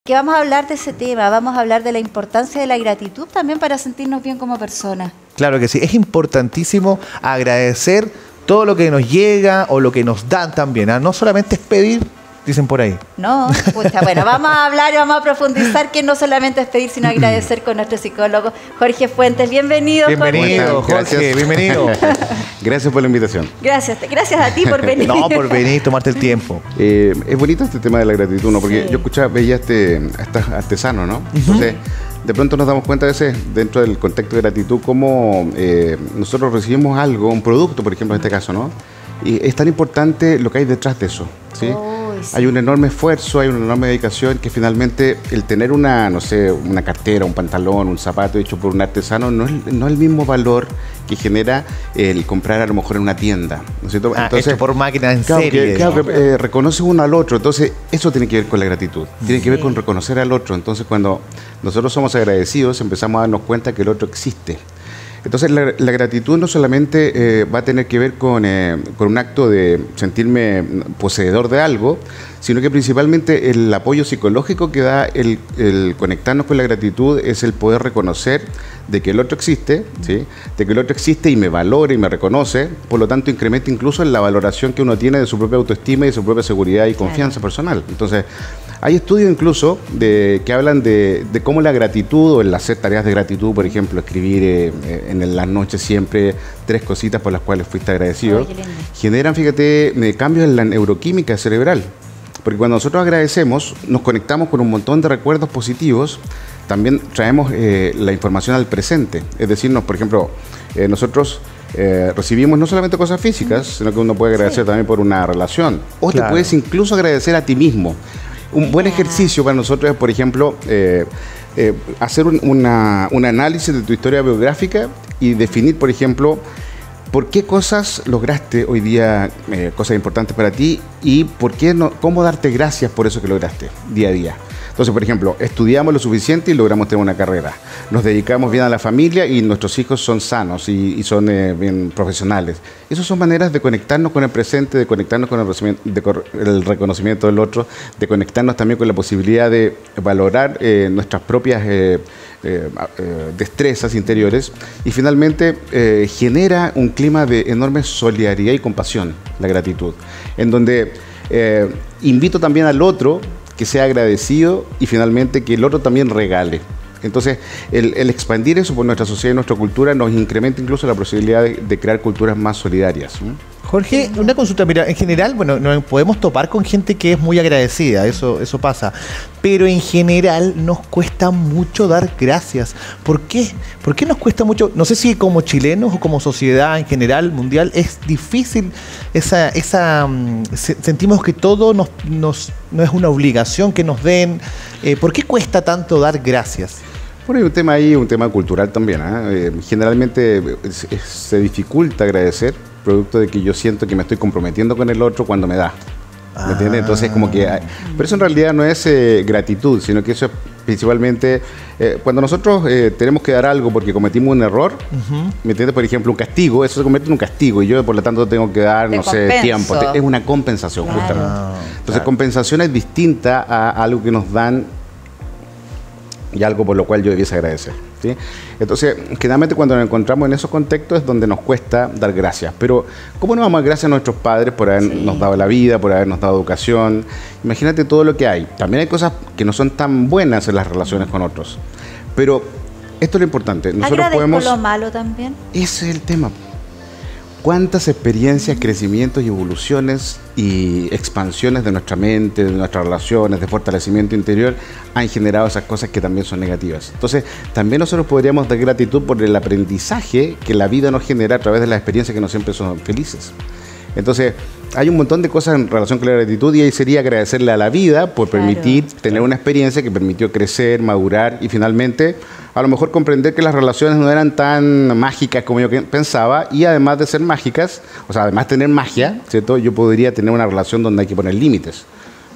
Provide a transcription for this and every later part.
Que vamos a hablar de ese tema, vamos a hablar de la importancia de la gratitud también para sentirnos bien como personas. Claro que sí, es importantísimo agradecer todo lo que nos llega o lo que nos dan también, ¿ah? No solamente es pedir, dicen por ahí. No, pucha, bueno, vamos a hablar y vamos a profundizar que no solamente es pedir, sino agradecer con nuestro psicólogo Jorge Fuentes. Bienvenido, Bienvenido, Jorge, bienvenido. Gracias por la invitación. Gracias a ti por venir. No, por venir, tomarte el tiempo. Es bonito este tema de la gratitud, ¿no? Porque Sí. yo escuchaba, veía estos artesanos, ¿no? Entonces, de pronto nos damos cuenta a veces, dentro del contexto de gratitud, cómo nosotros recibimos algo, un producto, por ejemplo, en este caso, ¿no? Y es tan importante lo que hay detrás de eso, ¿sí? Sí. Hay un enorme esfuerzo, hay una enorme dedicación que finalmente el tener una, no sé, una cartera, un pantalón, un zapato hecho por un artesano no es el mismo valor que genera el comprar a lo mejor en una tienda, ¿no es cierto? Hecho por máquina en Claro, serie. que reconoce uno al otro, entonces eso tiene que ver con la gratitud, tiene que ver con reconocer al otro. Entonces cuando nosotros somos agradecidos empezamos a darnos cuenta que el otro existe. Entonces la gratitud no solamente va a tener que ver con un acto de sentirme poseedor de algo, sino que principalmente el apoyo psicológico que da el conectarnos con la gratitud es el poder reconocer de que el otro existe, ¿sí? De que el otro existe y me valora y me reconoce, por lo tanto incrementa incluso en la valoración que uno tiene de su propia autoestima y de su propia seguridad y confianza personal. Entonces, hay estudios incluso que hablan de cómo la gratitud o el hacer tareas de gratitud, por ejemplo, escribir en las noches siempre 3 cositas por las cuales fuiste agradecido, Ay, qué lindo. generan, fíjate, cambios en la neuroquímica cerebral. Porque cuando nosotros agradecemos, nos conectamos con un montón de recuerdos positivos, también traemos la información al presente. Es decir, por ejemplo, nosotros recibimos no solamente cosas físicas, sino que uno puede agradecer también por una relación. O Claro. te puedes incluso agradecer a ti mismo. Un buen ejercicio para nosotros es, por ejemplo, hacer un análisis de tu historia biográfica y definir, por ejemplo, por qué cosas lograste hoy día, cosas importantes para ti, y por qué no, cómo darte gracias por eso que lograste día a día. Entonces, por ejemplo, estudiamos lo suficiente y logramos tener una carrera. Nos dedicamos bien a la familia y nuestros hijos son sanos y son bien profesionales. Esas son maneras de conectarnos con el presente, de conectarnos con el reconocimiento del otro, de conectarnos también con la posibilidad de valorar nuestras propias destrezas interiores, y finalmente genera un clima de enorme solidaridad y compasión, la gratitud, en donde invito también al otro que sea agradecido y finalmente que el otro también regale. Entonces, el expandir eso por nuestra sociedad y nuestra cultura nos incrementa incluso la posibilidad de crear culturas más solidarias, ¿no? Jorge, una consulta, mira, en general, bueno, nos podemos topar con gente que es muy agradecida, eso pasa, pero en general nos cuesta mucho dar gracias. ¿Por qué? ¿Por qué nos cuesta mucho? No sé si como chilenos o como sociedad en general, mundial, es difícil sentimos que todo no es una obligación que nos den. ¿Por qué cuesta tanto dar gracias? Bueno, hay un tema ahí, un tema cultural también, ¿eh? Generalmente se dificulta agradecer, producto de que yo siento que me estoy comprometiendo con el otro cuando me da. ¿Me entiendes? Entonces, como que... Pero eso en realidad no es gratitud, sino que eso es principalmente... cuando nosotros tenemos que dar algo porque cometimos un error, ¿me entiendes? Por ejemplo, un castigo, eso se convierte en un castigo y yo, por lo tanto, tengo que dar, no sé, tiempo. Es una compensación, Claro. justamente. Entonces, compensación es distinta a algo que nos dan y algo por lo cual yo debiese agradecer, ¿sí? Entonces, generalmente cuando nos encontramos en esos contextos es donde nos cuesta dar gracias. Pero, ¿cómo no damos gracias a nuestros padres por habernos dado la vida, por habernos dado educación? Imagínate todo lo que hay. También hay cosas que no son tan buenas en las relaciones con otros. Pero esto es lo importante. Nosotros Agradezco podemos... lo malo también. Ese es el tema. ¿Cuántas experiencias, crecimientos y evoluciones y expansiones de nuestra mente, de nuestras relaciones, de fortalecimiento interior han generado esas cosas que también son negativas? Entonces, también nosotros podríamos dar gratitud por el aprendizaje que la vida nos genera a través de las experiencias que no siempre son felices. Entonces, hay un montón de cosas en relación con la gratitud y ahí sería agradecerle a la vida por permitir tener una experiencia que permitió crecer, madurar y finalmente a lo mejor comprender que las relaciones no eran tan mágicas como yo pensaba, y además de ser mágicas, o sea, además de tener magia, ¿cierto? Yo podría tener una relación donde hay que poner límites.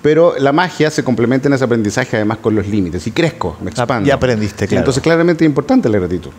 Pero la magia se complementa en ese aprendizaje además con los límites y crezco, me expando. Ya aprendiste, claro. Entonces claramente es importante la gratitud.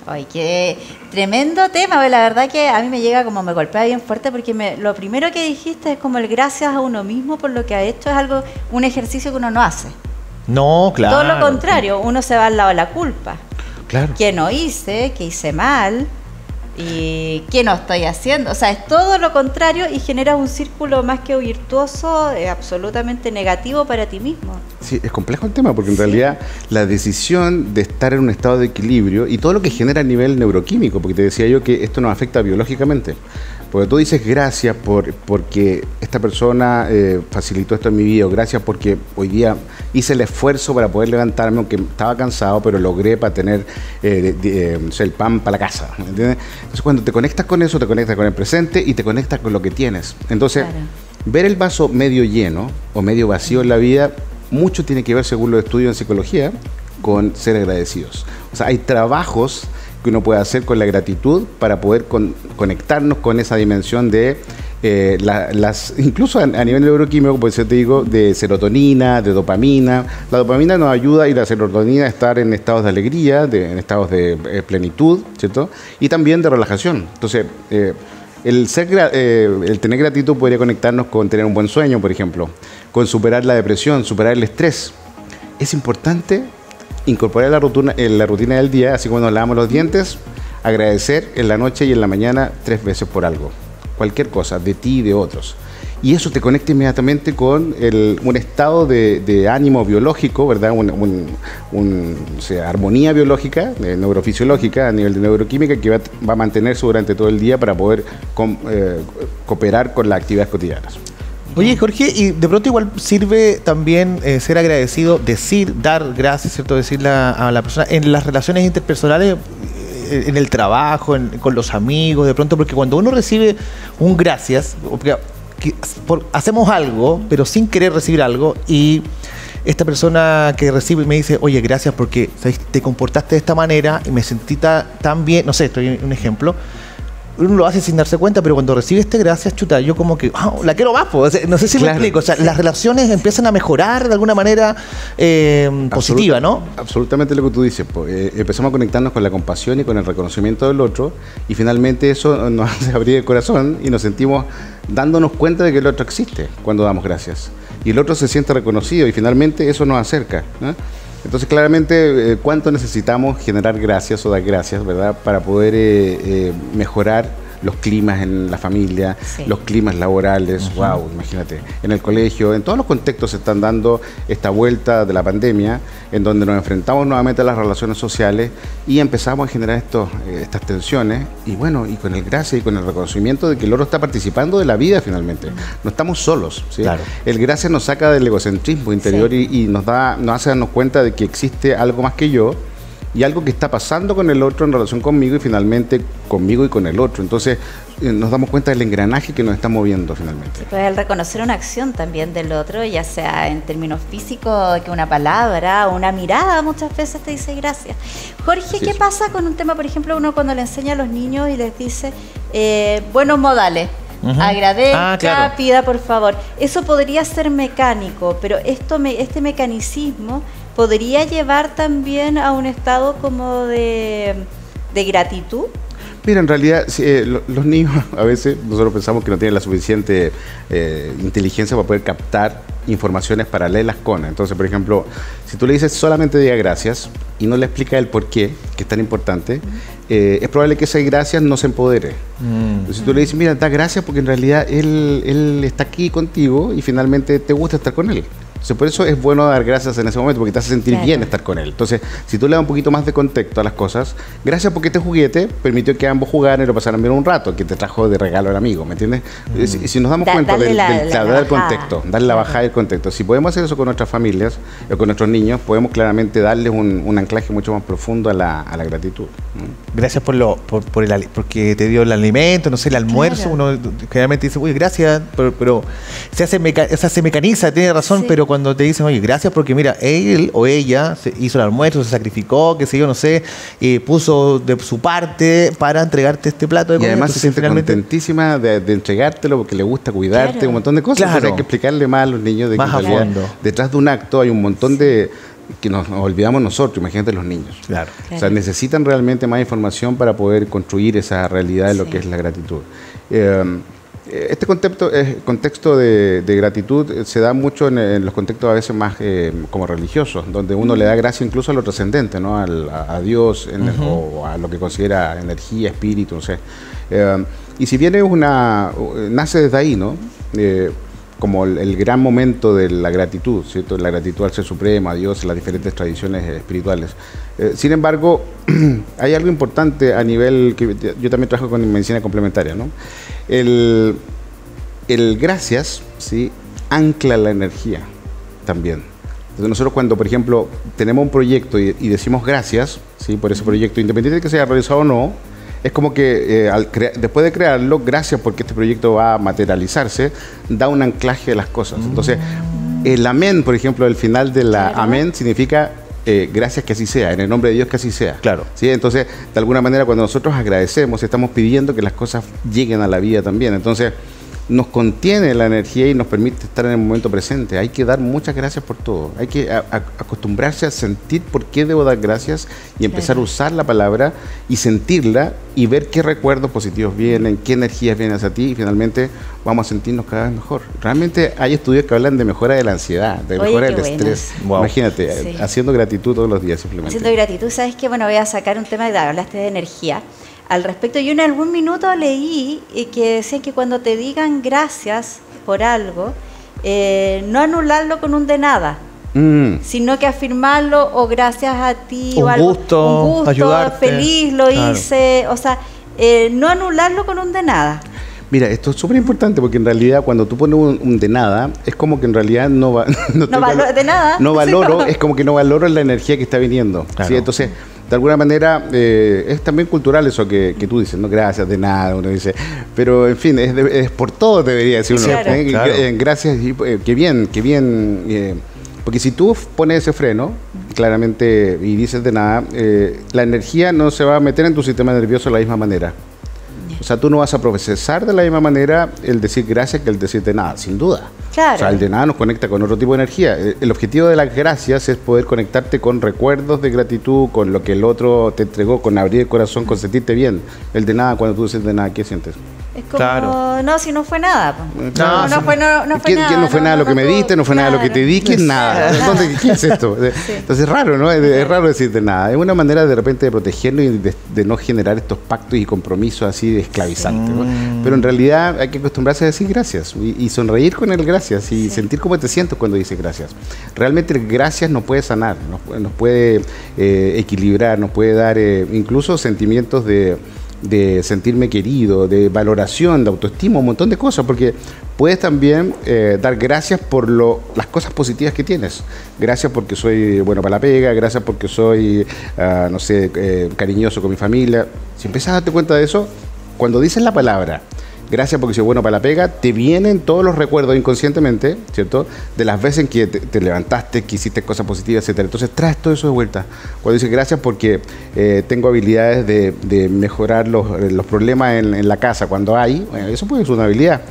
Ay, qué tremendo tema, la verdad que a mí me llega como me golpea bien fuerte porque lo primero que dijiste es como el gracias a uno mismo por lo que ha hecho, es algo, un ejercicio que uno no hace. No, claro. Todo lo contrario, uno se va al lado de la culpa. Claro. ¿Qué no hice? ¿Qué hice mal? ¿Y qué no estoy haciendo? O sea, es todo lo contrario y genera un círculo más que virtuoso, absolutamente negativo para ti mismo. Sí, es complejo el tema, porque en Sí. realidad la decisión de estar en un estado de equilibrio y todo lo que genera a nivel neuroquímico, porque te decía yo que esto nos afecta biológicamente. Porque tú dices gracias porque esta persona facilitó esto en mi vida, o gracias porque hoy día hice el esfuerzo para poder levantarme, aunque estaba cansado, pero logré para tener el pan para la casa, ¿me entiendes? Entonces cuando te conectas con eso, te conectas con el presente y te conectas con lo que tienes. Entonces, Claro. ver el vaso medio lleno o medio vacío en la vida, mucho tiene que ver, según los estudios en psicología, con ser agradecidos. O sea, hay trabajos que uno puede hacer con la gratitud para poder conectarnos con esa dimensión de incluso a nivel neuroquímico, pues yo te digo, de serotonina, de dopamina. La dopamina nos ayuda y la serotonina a estar en estados de alegría, en estados de plenitud, ¿cierto? Y también de relajación. Entonces, el tener gratitud podría conectarnos con tener un buen sueño, por ejemplo, con superar la depresión, superar el estrés. Es importante incorporar en la rutina del día, así como nos lavamos los dientes, agradecer en la noche y en la mañana 3 veces por algo, cualquier cosa, de ti y de otros. Y eso te conecta inmediatamente con un estado de ánimo biológico, ¿verdad? O sea, armonía biológica, neurofisiológica, a nivel de neuroquímica, que va a mantenerse durante todo el día para poder cooperar con las actividades cotidianas. Oye, Jorge, y de pronto igual sirve también ser agradecido, dar gracias, ¿cierto? Decirle a la persona en las relaciones interpersonales, en el trabajo, con los amigos, de pronto, porque cuando uno recibe un gracias, hacemos algo, pero sin querer recibir algo, y esta persona que recibe me dice, oye, gracias porque, ¿sabes?, te comportaste de esta manera y me sentí tan bien, no sé, estoy en un ejemplo. Uno lo hace sin darse cuenta, pero cuando recibe este gracias, chuta, yo como que, la quiero más, pues. No sé si me explico. O sea, las relaciones empiezan a mejorar de alguna manera positiva, ¿no? Absolutamente lo que tú dices. Empezamos a conectarnos con la compasión y con el reconocimiento del otro, y finalmente eso nos hace abrir el corazón y nos sentimos dándonos cuenta de que el otro existe cuando damos gracias. Y el otro se siente reconocido y finalmente eso nos acerca, ¿no? Entonces, claramente, ¿cuánto necesitamos generar gracias o dar gracias, verdad, para poder mejorar los climas en la familia, sí, los climas laborales? Wow, imagínate, en el colegio, en todos los contextos se están dando esta vuelta de la pandemia, en donde nos enfrentamos nuevamente a las relaciones sociales y empezamos a generar estas tensiones, y bueno, y con el gracias y con el reconocimiento de que el otro está participando de la vida finalmente. No estamos solos, ¿sí? Claro. El gracias nos saca del egocentrismo interior, sí, y nos hace darnos cuenta de que existe algo más que yo y algo que está pasando con el otro en relación conmigo y finalmente conmigo y con el otro. Entonces nos damos cuenta del engranaje que nos está moviendo finalmente. Pues el reconocer una acción también del otro, ya sea en términos físicos, que una palabra o una mirada muchas veces te dice gracias. Jorge, ¿qué pasa con un tema, por ejemplo, uno cuando le enseña a los niños y les dice buenos modales? Agradezca, claro, pida por favor. Eso podría ser mecánico, pero este mecanicismo podría llevar también a un estado como de gratitud. Mira, en realidad los niños a veces nosotros pensamos que no tienen la suficiente inteligencia para poder captar informaciones paralelas con. Entonces, por ejemplo, si tú le dices solamente diga gracias y no le explicas el por qué, que es tan importante, es probable que ese gracias no se empodere. Entonces, si tú le dices, mira, da gracias porque en realidad él está aquí contigo y finalmente te gusta estar con él. Entonces, por eso es bueno dar gracias en ese momento, porque te hace sentir bien estar con él. Entonces, si tú le das un poquito más de contexto a las cosas, gracias porque este juguete permitió que ambos jugaran y lo pasaran bien un rato, que te trajo de regalo el amigo, ¿me entiendes? Si nos damos cuenta del contexto, darle la bajada del contexto. Si podemos hacer eso con nuestras familias o con nuestros niños, podemos claramente darles un anclaje mucho más profundo a la gratitud. Gracias porque te dio el alimento, no sé, el almuerzo. Claro. Uno generalmente dice, uy, gracias, pero se mecaniza, tiene razón, pero cuando te dicen, oye, gracias porque mira, él o ella hizo el almuerzo, se sacrificó, qué sé yo, no sé, puso de su parte para entregarte este plato de comida. Y además se siente contentísima de entregártelo porque le gusta cuidarte, un montón de cosas. Claro. Entonces hay que explicarle más a los niños de que en realidad detrás de un acto hay un montón de que nos olvidamos nosotros, imagínate los niños. Claro. O sea, necesitan realmente más información para poder construir esa realidad de lo que es la gratitud. Este contexto de gratitud se da mucho en los contextos a veces más como religiosos, donde uno le da gracia incluso a lo trascendente, ¿no? A Dios o a lo que considera energía, espíritu, no sé. Y si bien nace desde ahí, ¿no? Como el gran momento de la gratitud, ¿cierto? La gratitud al Ser Supremo, a Dios, en las diferentes tradiciones espirituales. Sin embargo, hay algo importante a nivel que yo también trabajo con medicina complementaria, ¿no? El gracias, ¿sí? Ancla la energía también. Entonces nosotros cuando, por ejemplo, tenemos un proyecto y decimos gracias, ¿sí? Por ese proyecto, independiente de que sea realizado o no, es como que después de crearlo, gracias porque este proyecto va a materializarse, da un anclaje de las cosas. Entonces, el amén, por ejemplo, el final de la amén significa gracias que así sea, en el nombre de Dios que así sea. Claro. ¿Sí? Entonces, de alguna manera, cuando nosotros agradecemos, estamos pidiendo que las cosas lleguen a la vida también. Entonces, nos contiene la energía y nos permite estar en el momento presente. Hay que dar muchas gracias por todo. Hay que acostumbrarse a sentir por qué debo dar gracias y empezar a usar la palabra y sentirla y ver qué recuerdos positivos vienen, qué energías vienen hacia ti y finalmente vamos a sentirnos cada vez mejor. Realmente hay estudios que hablan de mejora de la ansiedad, de mejora del estrés. Wow. Imagínate, haciendo gratitud todos los días simplemente. Haciendo gratitud, ¿sabes qué? Bueno, voy a sacar un tema, hablaste de energía. Al respecto, yo en algún minuto leí que decían que cuando te digan gracias por algo, no anularlo con un de nada, sino que afirmarlo o gracias a ti un o algo, gusto, un gusto, ayudarte. feliz, lo hice, o sea, no anularlo con un de nada. Mira, esto es súper importante porque en realidad cuando tú pones un de nada, es como que en realidad no de nada. No valoro, es como que no valoro la energía que está viniendo. Claro. ¿Sí? Entonces, de alguna manera, es también cultural eso que tú dices, no gracias, de nada, uno dice. Pero, en fin, es por todo debería decir uno. Claro. Claro. Gracias, qué bien, qué bien. Porque si tú pones ese freno, claramente, y dices de nada, la energía no se va a meter en tu sistema nervioso de la misma manera. O sea, tú no vas a procesar de la misma manera el decir gracias que el decir de nada, sin duda. Claro. O sea, el de nada nos conecta con otro tipo de energía. El objetivo de las gracias es poder conectarte con recuerdos de gratitud, con lo que el otro te entregó, con abrir el corazón, con sentirte bien. El de nada, cuando tú dices de nada, ¿qué sientes? Es como, Claro. no, si no fue nada. No, No fue nada. ¿Qué no fue nada lo que me diste? ¿No fue nada lo que te di? ¿Qué es nada? ¿Qué es esto? Sí. Entonces es raro, ¿no? Es raro decir de nada. Es una manera de repente de protegernos y de no generar estos pactos y compromisos así de esclavizantes, ¿no? Pero en realidad hay que acostumbrarse a decir gracias y sonreír con el gracias y sentir cómo te sientes cuando dices gracias. Realmente el gracias nos puede sanar, nos puede equilibrar, nos puede dar incluso sentimientos de sentirme querido, de valoración, de autoestima, un montón de cosas, porque puedes también dar gracias por las cosas positivas que tienes. Gracias porque soy bueno para la pega, gracias porque soy, no sé, cariñoso con mi familia. Si empiezas a darte cuenta de eso, cuando dices la palabra gracias porque soy bueno para la pega, te vienen todos los recuerdos inconscientemente, ¿cierto? De las veces en que te levantaste, que hiciste cosas positivas, etcétera. Entonces traes todo eso de vuelta. Cuando dices gracias porque tengo habilidades de mejorar los problemas en la casa cuando hay, bueno, eso puede ser una habilidad.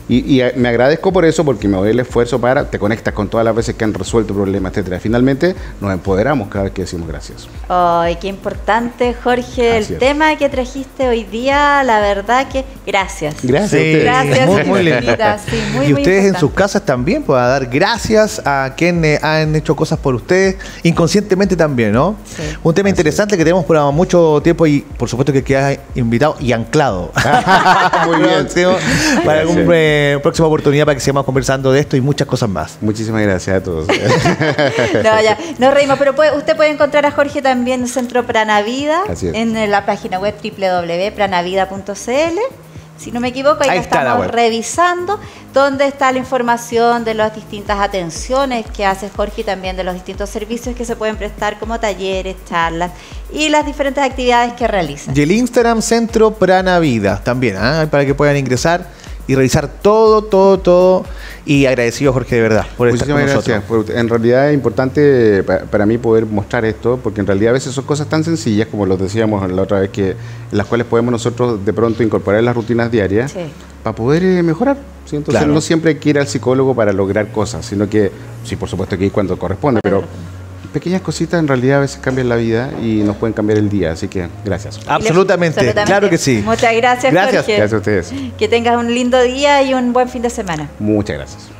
Y me agradezco por eso, porque me doy el esfuerzo te conectas con todas las veces que han resuelto problemas, etcétera. Finalmente nos empoderamos cada vez que decimos gracias. Ay, qué importante, Jorge, Así el es. tema que trajiste hoy día, la verdad que gracias. Gracias a Sí. ustedes. Gracias, Muy lindo. infinitas, sí, muy, Y muy ustedes en sus importante. casas también puedan dar gracias a quienes han hecho cosas por ustedes, inconscientemente también, ¿no? Sí. Un tema interesante que tenemos por mucho tiempo y por supuesto que queda invitado y anclado. Muy bien. Para algún Gracias. próxima oportunidad para que sigamos conversando de esto y muchas cosas más. Muchísimas gracias a todos. No, ya, nos reímos, pero usted puede encontrar a Jorge también en el Centro Pranavida, Así es. en la página web www.pranavida.cl. Si no me equivoco, ahí Ahí la está la estamos web. revisando, donde está la información de las distintas atenciones que hace Jorge y también de los distintos servicios que se pueden prestar, como talleres, charlas y las diferentes actividades que realizan. Y el Instagram Centro Pranavida también, para que puedan ingresar y revisar todo. Y agradecido, Jorge, de verdad, por estar con Muchísimas nosotros. gracias. En realidad es importante para mí poder mostrar esto, porque en realidad a veces son cosas tan sencillas, como lo decíamos la otra vez, en las cuales podemos nosotros de pronto incorporar en las rutinas diarias Sí. para poder mejorar. ¿sí? Entonces Claro. no siempre hay que ir al psicólogo para lograr cosas, sino que, sí, por supuesto que ir cuando corresponde, pero pequeñas cositas en realidad a veces cambian la vida y nos pueden cambiar el día, así que gracias. Absolutamente, claro que sí. Muchas gracias, Gracias. Jorge. Gracias a ustedes. Que tengas un lindo día y un buen fin de semana. Muchas gracias.